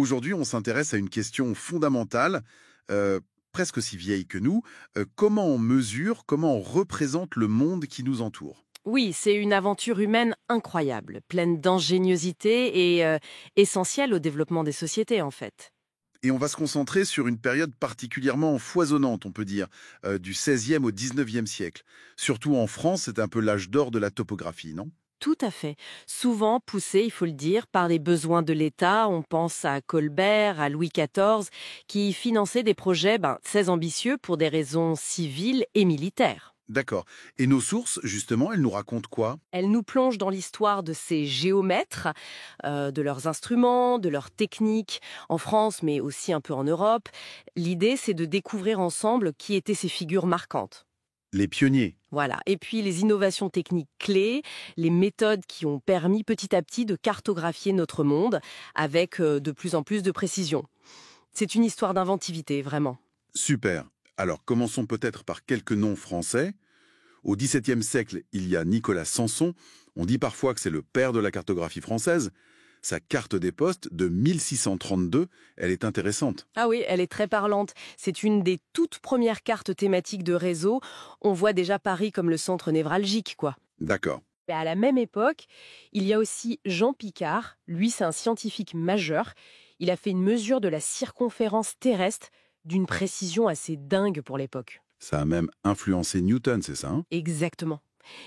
Aujourd'hui, on s'intéresse à une question fondamentale, euh, presque aussi vieille que nous. Comment on mesure, comment on représente le monde qui nous entoure? Oui, c'est une aventure humaine incroyable, pleine d'ingéniosité et essentielle au développement des sociétés en fait. Et on va se concentrer sur une période particulièrement foisonnante, on peut dire, du XVIe au XIXe siècle. Surtout en France, c'est un peu l'âge d'or de la topographie, non? Tout à fait. Souvent poussé, il faut le dire, par les besoins de l'État. On pense à Colbert, à Louis XIV, qui finançaient des projets très ambitieux pour des raisons civiles et militaires. D'accord. Et nos sources, justement, elles nous racontent quoi? Elle nous plonge dans l'histoire de ces géomètres, de leurs instruments, de leurs techniques, en France, mais aussi un peu en Europe. L'idée, c'est de découvrir ensemble qui étaient ces figures marquantes. Les pionniers. Voilà. Et puis les innovations techniques clés, les méthodes qui ont permis petit à petit de cartographier notre monde avec de plus en plus de précision. C'est une histoire d'inventivité, vraiment. Super. Alors, commençons peut-être par quelques noms français. Au XVIIe siècle, il y a Nicolas Sanson. On dit parfois que c'est le père de la cartographie française. Sa carte des postes de 1632, elle est intéressante. Ah oui, elle est très parlante. C'est une des toutes premières cartes thématiques de réseau. On voit déjà Paris comme le centre névralgique, quoi. D'accord. Mais à la même époque, il y a aussi Jean Picard. Lui, c'est un scientifique majeur. Il a fait une mesure de la circonférence terrestre d'une précision assez dingue pour l'époque. Ça a même influencé Newton, c'est ça, hein? Exactement.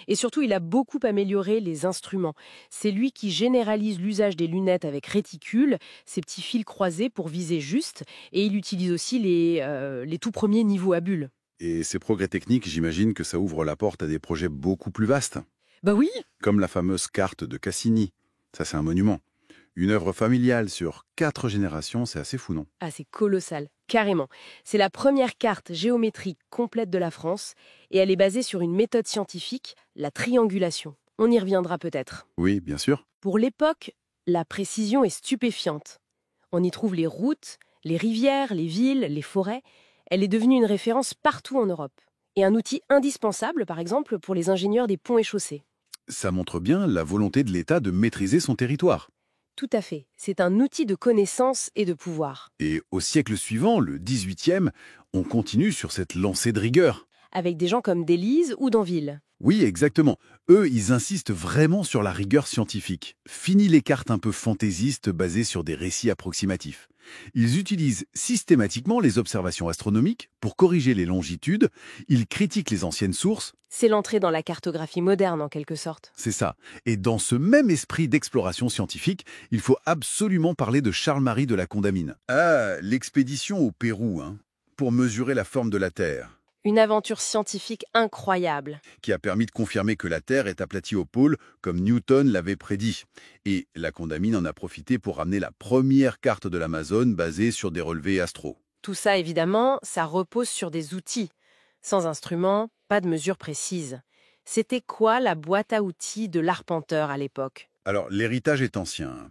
Et surtout, il a beaucoup amélioré les instruments. C'est lui qui généralise l'usage des lunettes avec réticule, ces petits fils croisés pour viser juste, et il utilise aussi les tout premiers niveaux à bulles. Et ces progrès techniques, j'imagine que ça ouvre la porte à des projets beaucoup plus vastes, Bah oui. comme la fameuse carte de Cassini. Ça, c'est un monument. Une œuvre familiale sur 4 générations, c'est assez fou, non? Ah, c'est colossal, carrément. C'est la première carte géométrique complète de la France, et elle est basée sur une méthode scientifique, la triangulation. On y reviendra peut-être. Oui, bien sûr. Pour l'époque, la précision est stupéfiante. On y trouve les routes, les rivières, les villes, les forêts. Elle est devenue une référence partout en Europe. Et un outil indispensable, par exemple, pour les ingénieurs des ponts et chaussées. Ça montre bien la volonté de l'État de maîtriser son territoire. Tout à fait. C'est un outil de connaissance et de pouvoir. Et au siècle suivant, le XVIIIe, on continue sur cette lancée de rigueur. Avec des gens comme Délise ou Danville. Oui, exactement. Eux, ils insistent vraiment sur la rigueur scientifique. Fini les cartes un peu fantaisistes basées sur des récits approximatifs. Ils utilisent systématiquement les observations astronomiques pour corriger les longitudes. Ils critiquent les anciennes sources. C'est l'entrée dans la cartographie moderne, en quelque sorte. C'est ça. Et dans ce même esprit d'exploration scientifique, il faut absolument parler de Charles-Marie de la Condamine. Ah, l'expédition au Pérou, hein, pour mesurer la forme de la Terre, Une aventure scientifique incroyable. qui a permis de confirmer que la Terre est aplatie au pôle, comme Newton l'avait prédit. Et la Condamine en a profité pour ramener la première carte de l'Amazone basée sur des relevés astro. Tout ça, évidemment, ça repose sur des outils. Sans instruments, pas de mesures précises. C'était quoi la boîte à outils de l'arpenteur à l'époque? Alors, l'héritage est ancien, hein.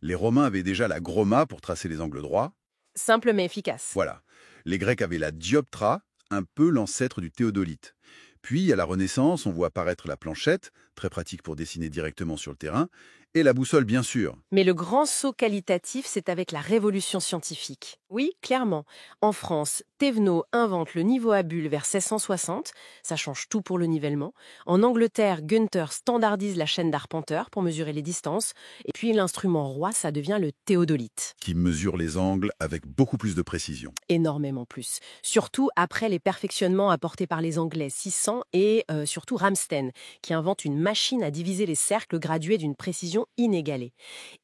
Les Romains avaient déjà la groma pour tracer les angles droits. Simple mais efficace. Voilà. Les Grecs avaient la dioptra, un peu l'ancêtre du théodolite. Puis, à la Renaissance, on voit apparaître la planchette, très pratique pour dessiner directement sur le terrain, et la boussole, bien sûr. Mais le grand saut qualitatif, c'est avec la révolution scientifique. Oui, clairement. En France, Thévenot invente le niveau à bulles vers 1660. Ça change tout pour le nivellement. En Angleterre, Günther standardise la chaîne d'arpenteur pour mesurer les distances. Et puis l'instrument roi, ça devient le théodolite. Qui mesure les angles avec beaucoup plus de précision. Énormément plus. Surtout après les perfectionnements apportés par les Anglais 600 et surtout Ramsden, qui invente une machine à diviser les cercles gradués d'une précision inégalée.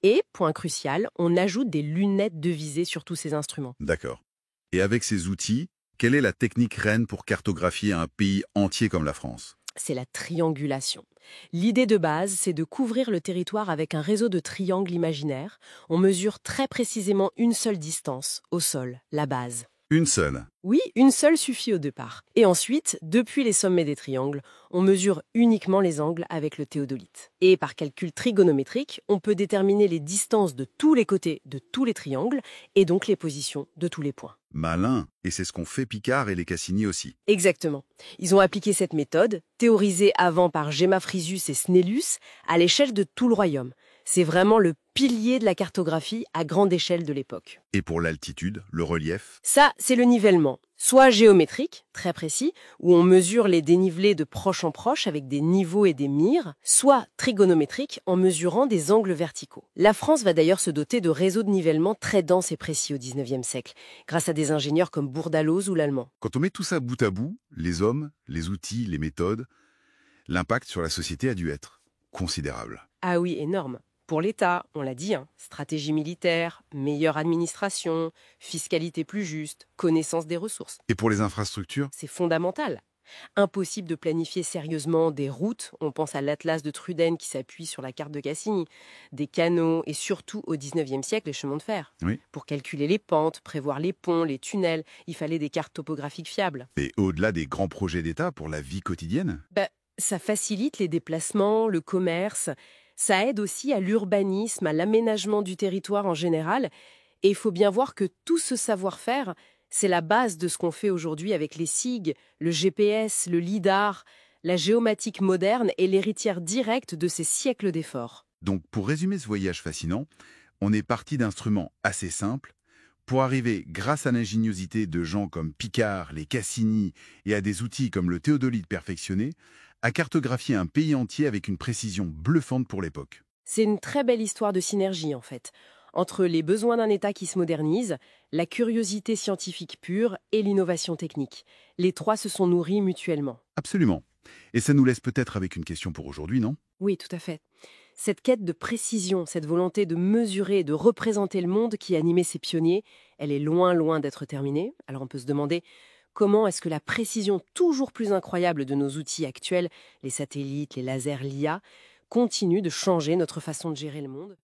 Et, point crucial, on ajoute des lunettes de visée sur tous ces instruments. D'accord. Et avec ces outils, quelle est la technique reine pour cartographier un pays entier comme la France? C'est la triangulation. L'idée de base, c'est de couvrir le territoire avec un réseau de triangles imaginaires. On mesure très précisément une seule distance, au sol, la base. Une seule. Oui, une seule suffit au départ. Et ensuite, depuis les sommets des triangles, on mesure uniquement les angles avec le théodolite. Et par calcul trigonométrique, on peut déterminer les distances de tous les côtés de tous les triangles et donc les positions de tous les points. Malin. Et c'est ce qu'ont fait Picard et les Cassini aussi. Exactement. Ils ont appliqué cette méthode, théorisée avant par Gemma Frisius et Snellus, à l'échelle de tout le royaume. C'est vraiment le pilier de la cartographie à grande échelle de l'époque. Et pour l'altitude, le relief? Ça, c'est le nivellement. Soit géométrique, très précis, où on mesure les dénivelés de proche en proche avec des niveaux et des mires, soit trigonométrique, en mesurant des angles verticaux. La France va d'ailleurs se doter de réseaux de nivellement très denses et précis au XIXe siècle, grâce à des ingénieurs comme Bourdaloz ou l'Allemand. Quand on met tout ça bout à bout, les hommes, les outils, les méthodes, l'impact sur la société a dû être considérable. Ah oui, énorme. Pour l'État, on l'a dit, stratégie militaire, meilleure administration, fiscalité plus juste, connaissance des ressources. Et pour les infrastructures? C'est fondamental. Impossible de planifier sérieusement des routes, on pense à l'Atlas de Truden qui s'appuie sur la carte de Cassini, des canaux et surtout au XIXe siècle les chemins de fer. Oui. Pour calculer les pentes, prévoir les ponts, les tunnels, il fallait des cartes topographiques fiables. Et au-delà des grands projets d'État pour la vie quotidienne? Ça facilite les déplacements, le commerce, ça aide aussi à l'urbanisme, à l'aménagement du territoire en général. Et il faut bien voir que tout ce savoir-faire, c'est la base de ce qu'on fait aujourd'hui avec les SIG, le GPS, le LIDAR. La géomatique moderne est l'héritière directe de ces siècles d'efforts. Donc, pour résumer ce voyage fascinant, on est parti d'instruments assez simples pour arriver, grâce à l'ingéniosité de gens comme Picard, les Cassini et à des outils comme le théodolite perfectionné, à cartographier un pays entier avec une précision bluffante pour l'époque. C'est une très belle histoire de synergie, en fait, entre les besoins d'un État qui se modernise, la curiosité scientifique pure et l'innovation technique. Les trois se sont nourris mutuellement. Absolument. Et ça nous laisse peut-être avec une question pour aujourd'hui, non? Oui, tout à fait. Cette quête de précision, cette volonté de mesurer et de représenter le monde qui animait ces pionniers, elle est loin, loin d'être terminée. Alors on peut se demander comment est-ce que la précision toujours plus incroyable de nos outils actuels, les satellites, les lasers, l'IA, continue de changer notre façon de gérer le monde.